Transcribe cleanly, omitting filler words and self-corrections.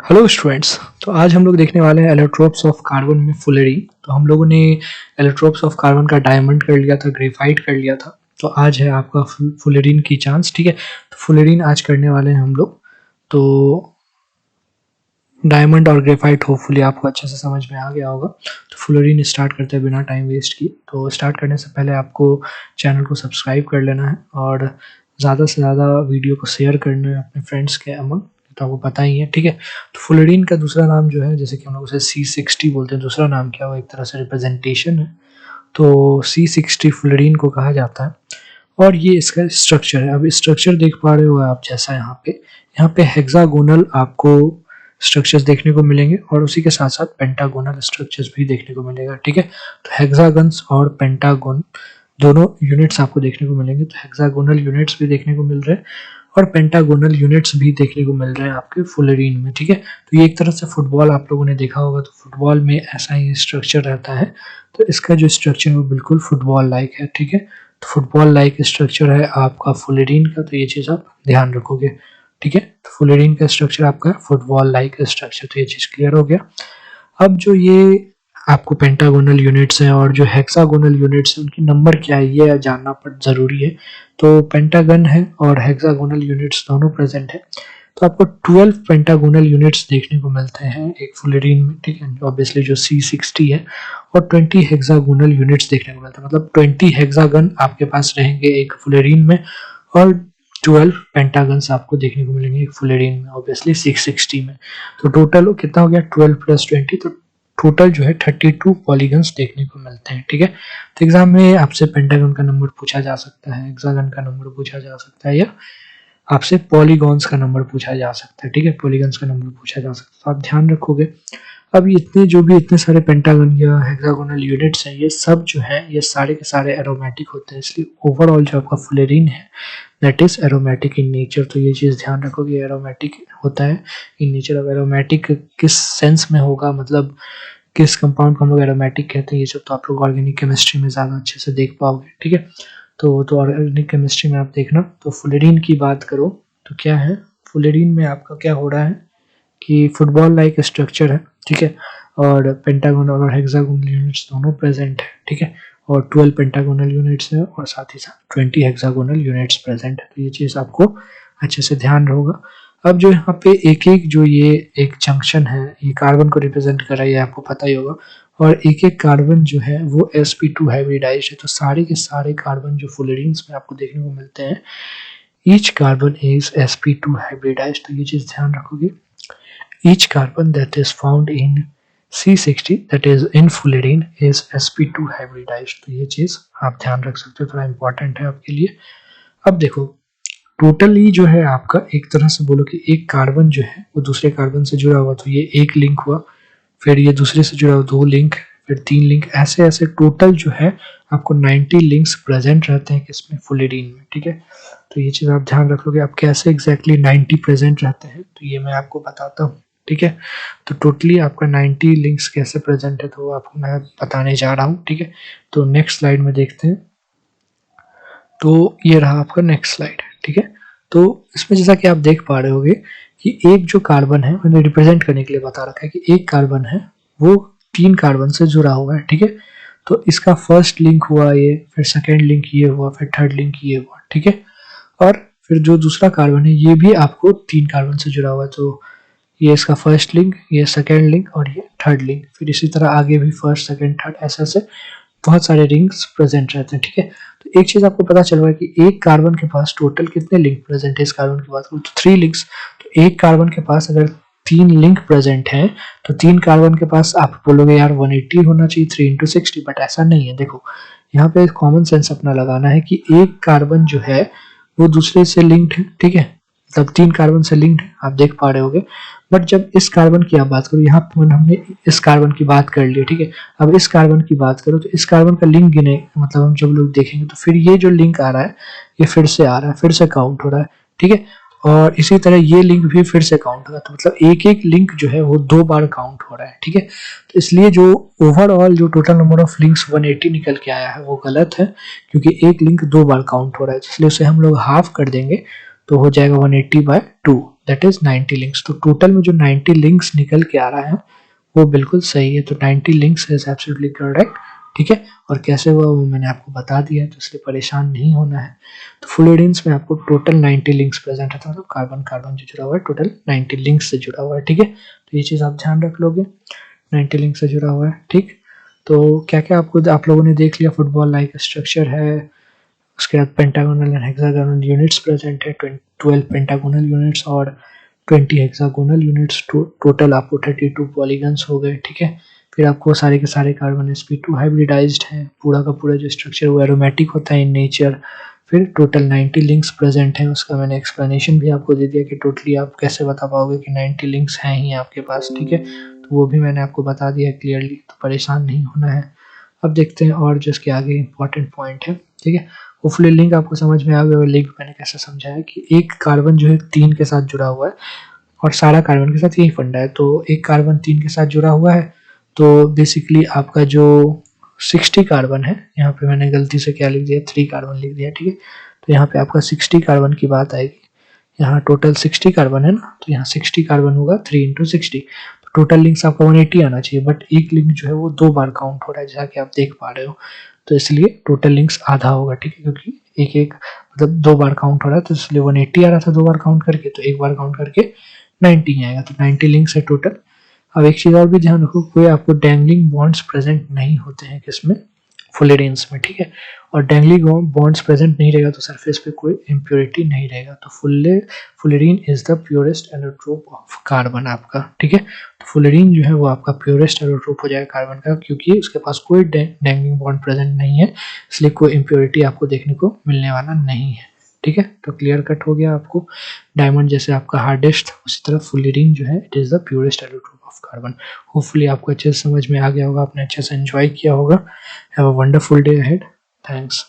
Hello students. तो आज हम लोग देखने वाले हैं एलोट्रोप्स ऑफ कार्बन में फुलेरीन। तो हम लोगों ने एलोट्रोप्स ऑफ कार्बन का डायमंड कर लिया था, ग्रेफाइट कर लिया था। तो आज है आपका फुलेरीन की चांस। ठीक है, तो फुलेरीन आज करने वाले हैं हम लोग। तो डायमंड और ग्रेफाइट होपफुली आपको अच्छे से समझ में आ गया होगा। तो फुलेरीन स्टार्ट करते हैं बिना टाइम वेस्ट किए। तो स्टार्ट करने से पहले आपको चैनल को सब्सक्राइब कर लेना है और ज़्यादा से ज़्यादा वीडियो को शेयर करना है अपने फ्रेंड्स के अमंग, तो आपको पता ही है। ठीक है, तो फुलेरीन का दूसरा नाम जो है, जैसे कि हम लोग उसे C60 बोलते हैं, दूसरा नाम क्या, वो एक तरह से रिप्रेजेंटेशन है। तो C60 फुलेरीन को कहा जाता है और ये इसका स्ट्रक्चर है। अब स्ट्रक्चर देख पा रहे हो आप, जैसा यहाँ पे हेक्सागोनल आपको स्ट्रक्चर्स देखने को मिलेंगे और उसी के साथ साथ पेंटागोनल स्ट्रक्चर्स भी देखने को मिलेगा। ठीक है, तो हेक्सागन्स और पेंटागोन दोनों यूनिट्स आपको देखने को मिलेंगे। तो हेक्सागोनल यूनिट्स भी देखने को मिल रहे हैं और पेंटागोनल यूनिट्स भी देखने को मिल रहे हैं आपके फुलेरीन में। ठीक है, तो ये एक तरह से फुटबॉल आप लोगों ने देखा होगा, तो फुटबॉल में ऐसा ही स्ट्रक्चर रहता है। तो इसका जो स्ट्रक्चर है वो बिल्कुल फुटबॉल लाइक है। ठीक है, तो फुटबॉल लाइक स्ट्रक्चर है आपका फुलेरीन का, तो ये चीज़ आप ध्यान रखोगे। ठीक है, तो फुलेरीन का स्ट्रक्चर आपका फुटबॉल लाइक स्ट्रक्चर, तो ये चीज़ क्लियर हो गया। अब जो ये आपको पेंटागोनल यूनिट्स हैं और जो हेक्सागोनल यूनिट्स हैं, उनकी नंबर क्या है ये जानना ज़रूरी है। तो पेंटागन है और हेक्सागोनल यूनिट्स दोनों प्रेजेंट है। तो आपको 12 पेंटागोनल यूनिट्स देखने को मिलते हैं एक फुलेरीन में। ठीक है, ऑब्वियसली जो C60 है, और 20 हेक्सागोनल यूनिट्स देखने को मिलते हैं। मतलब 20 हेक्सागन आपके पास रहेंगे एक फुलेरीन में और 12 पेंटागन्स आपको देखने को मिलेंगे एक फुलेरीन में, ऑब्वियसली 660 में। तो टोटल कितना हो गया, 12 + 20, तो टोटल जो है 32 पॉलीगन्स देखने को मिलते हैं। ठीक है, तो एग्जाम में आपसे पेंटागन का नंबर पूछा जा सकता है, हेक्सागन का नंबर पूछा जा सकता है, या आपसे पॉलीगॉन्स का नंबर पूछा जा सकता है। ठीक है, पॉलीगन्स का नंबर पूछा जा सकता है, तो आप ध्यान रखोगे। अब इतने सारे पेंटागन या हेक्सागोनल यूनिट्स हैं, ये सब जो है ये सारे के सारे एरोमेटिक होते हैं। इसलिए ओवरऑल जो आपका फुलेरीन है that is aromatic in nature. तो ये चीज़ ध्यान रखोगे, एरोमेटिक होता है इन नेचर। अब एरोमेटिक किस सेंस में होगा, मतलब किस कंपाउंड को हम लोग एरोमेटिक कहते हैं, ये सब तो आप लोग ऑर्गेनिक केमिस्ट्री में ज़्यादा अच्छे से देख पाओगे। ठीक है, तो ऑर्गेनिक केमिस्ट्री में आप देखना। तो फुलेरीन की बात करो तो क्या है, फुलेरीन में आपका क्या हो रहा है कि फुटबॉल लाइक स्ट्रक्चर है। ठीक है, और पेंटागोनल और हेक्सागोनल यूनिट्स दोनों प्रेजेंट है। ठीक है, और 12 पेंटागोनल यूनिट्स है और साथ ही साथ 20 हेक्सागोनल यूनिट्स प्रेजेंट है। तो ये चीज़ आपको अच्छे से ध्यान होगा। अब जो यहाँ पे एक जो ये एक जंक्शन है, ये कार्बन को रिप्रेजेंट कर रहा है, ये आपको पता ही होगा। और एक कार्बन जो है वो sp2 हाइब्रिडाइज्ड है। तो सारे के सारे कार्बन जो फुलेरीन्स में आपको देखने को मिलते हैं, each carbon is sp2 hybridised. तो ये चीज़ ध्यान रखोगे। Each carbon that is found in C60 that is in fullerene is sp2 hybridized। तो ये चीज़ आप ध्यान रख सकते हो, थोड़ा इंपॉर्टेंट है आपके लिए। अब देखो, टोटली जो है आपका एक तरह से बोलो कि एक कार्बन जो है वो दूसरे कार्बन से जुड़ा हुआ, तो ये एक लिंक हुआ, फिर ये दूसरे से जुड़ा हुआ 2 लिंक, फिर 3 लिंक, ऐसे ऐसे टोटल जो है आपको 90 लिंक्स प्रेजेंट रहते हैं किसमें, फुलेरीन में। ठीक है, तो ये चीज़ आप ध्यान रख लोगे। आप कैसे एग्जैक्टली 90 प्रेजेंट रहते हैं, तो ये मैं आपको बताता हूँ। ठीक है, तो टोटली आपका 90 लिंक्स कैसे प्रेजेंट है, तो वो आपको मैं बताने जा रहा हूँ। ठीक है, तो नेक्स्ट स्लाइड में देखते हैं। तो ये रहा आपका नेक्स्ट स्लाइड। ठीक है, तो इसमें जैसा कि आप देख पा रहे होगे कि एक जो कार्बन है, मैंने रिप्रेजेंट करने के लिए बता रखा है कि एक कार्बन है वो 3 कार्बन से जुड़ा हुआ है। ठीक है, तो इसका फर्स्ट लिंक हुआ ये, फिर सेकेंड लिंक ये हुआ, फिर थर्ड लिंक ये हुआ। ठीक है, और फिर जो दूसरा कार्बन है ये भी आपको 3 कार्बन से जुड़ा हुआ है। तो ये इसका फर्स्ट लिंक, ये सेकेंड लिंक और ये थर्ड लिंक, फिर इसी तरह आगे भी फर्स्ट सेकेंड थर्ड, ऐसे ऐसे बहुत सारे रिंग्स प्रेजेंट रहते हैं। ठीक है, तो एक चीज आपको पता चल रहा है कि एक कार्बन के पास टोटल कितने लिंक प्रेजेंट है। इस कार्बन की बात करूँ तो 3 लिंक्स। तो एक कार्बन के पास अगर 3 लिंक प्रेजेंट है तो 3 कार्बन के पास आप बोलोगे यार 180 होना चाहिए 3 × 60, बट ऐसा नहीं है। देखो, यहाँ पे कॉमन सेंस अपना लगाना है कि एक कार्बन जो है वो दूसरे से लिंक्ड है। ठीक है, मतलब 3 कार्बन से लिंक्ड है, आप देख पा रहे होगे। बट जब इस कार्बन की आप बात करो, यहाँ पर हमने इस कार्बन की बात कर ली। ठीक है, अब इस कार्बन की बात करो तो इस कार्बन का लिंक गिने, मतलब हम जब लोग देखेंगे तो फिर ये जो लिंक आ रहा है ये फिर से आ रहा है, फिर से काउंट हो रहा है। ठीक है, और इसी तरह ये लिंक भी फिर से काउंट होगा, तो मतलब एक एक लिंक जो है वो 2 बार काउंट हो रहा है। ठीक है, तो इसलिए जो ओवरऑल जो टोटल नंबर ऑफ लिंक्स 180 निकल के आया है वो गलत है, क्योंकि एक लिंक 2 बार काउंट हो रहा है, इसलिए उसे हम लोग हाफ कर देंगे तो हो जाएगा 180/2। That is 90 links. तो टोटल में जो 90 लिंक्स निकल के आ रहा है वो बिल्कुल सही है। तो 90 लिंक्स इज एब्सोल्युटली करेक्ट, ठीक है। और कैसे हुआ वो मैंने आपको बता दिया है, तो इसलिए परेशान नहीं होना है। तो फ्लोरीन्स में आपको टोटल 90 लिंक्स प्रेजेंट रहता है, मतलब कार्बन कार्बन जो जुड़ा हुआ है टोटल 90 लिंक्स से जुड़ा हुआ है, ठीक है। तो ये चीज़ आप ध्यान रख लोगे, 90 लिंक से जुड़ा हुआ है, ठीक। तो क्या क्या आपको आप लोगों ने देख लिया, फुटबॉल लाइक स्ट्रक्चर है, उसके बाद pentagonal and hexagonal units present है, 12 पेंटागोनल यूनिट्स और 20 हेक्सागोनल यूनिट्स, टोटल आपको 32 पॉलीगन्स हो गए, ठीक है। फिर आपको सारे के सारे कार्बन sp2 हाइब्रिडाइज्ड है, पूरा का पूरा जो स्ट्रक्चर वो एरोमेटिक होता है इन नेचर। फिर टोटल 90 लिंक्स प्रेजेंट हैं, उसका मैंने एक्सप्लेनेशन भी आपको दे दिया कि टोटली आप कैसे बता पाओगे कि 90 लिंक्स हैं ही आपके पास, ठीक है। तो वो भी मैंने आपको बता दिया क्लियरली, तो परेशान नहीं होना है। अब देखते हैं और जो इसके आगे इंपॉर्टेंट पॉइंट है, ठीक है। होपफुली लिंक आपको समझ में आ गया। और लिंक मैंने कैसे समझाया कि एक कार्बन जो है 3 के साथ जुड़ा हुआ है और सारा कार्बन के साथ यही फंडा है। तो एक कार्बन 3 के साथ जुड़ा हुआ है, तो बेसिकली आपका जो 60 कार्बन है, यहाँ पे मैंने गलती से क्या लिख दिया, 3 कार्बन लिख दिया, ठीक है। तो यहाँ पे आपका 60 कार्बन की बात आएगी। यहाँ टोटल 60 कार्बन है ना, तो यहाँ 60 कार्बन होगा 3 इंटू 60, तो टोटल लिंक्स आपका 180 आना चाहिए। बट एक लिंक जो है वो 2 बार काउंट हो रहा है, जैसा कि आप देख पा रहे हो। तो इसलिए टोटल लिंक्स आधा होगा, ठीक है, क्योंकि एक एक मतलब 2 बार काउंट हो रहा है, तो इसलिए 180 आ रहा था 2 बार काउंट करके, तो एक बार काउंट करके 90 आएगा। तो 90 लिंक्स है टोटल। अब एक चीज़ और भी ध्यान रखो, कोई आपको डैंगलिंग बॉन्ड्स प्रेजेंट नहीं होते हैं किसमें, फ्लोरीन्स में, ठीक है। और डैंगलिंग बॉन्ड्स प्रेजेंट नहीं रहेगा तो सरफेस पे कोई इम्प्योरिटी नहीं रहेगा। तो fluorine is the purest allotrope of carbon आपका, ठीक है। तो फ्लोरीन जो है वो आपका प्योरेस्ट एलोट्रोप हो जाएगा कार्बन का, क्योंकि उसके पास कोई डैंगलिंग बॉन्ड प्रेजेंट नहीं है, इसलिए कोई इम्प्योरिटी आपको देखने को मिलने वाला नहीं है, ठीक है। तो क्लियर कट हो गया आपको। डायमंड जैसे आपका हार्डेस्ट, उसी तरह फ्लोरीन जो है it is the purest allotrope of carbon. Hopefully आपको अच्छे से समझ में आ गया होगा, आपने अच्छे से एंजॉय किया होगा। Have a wonderful day ahead. Thanks.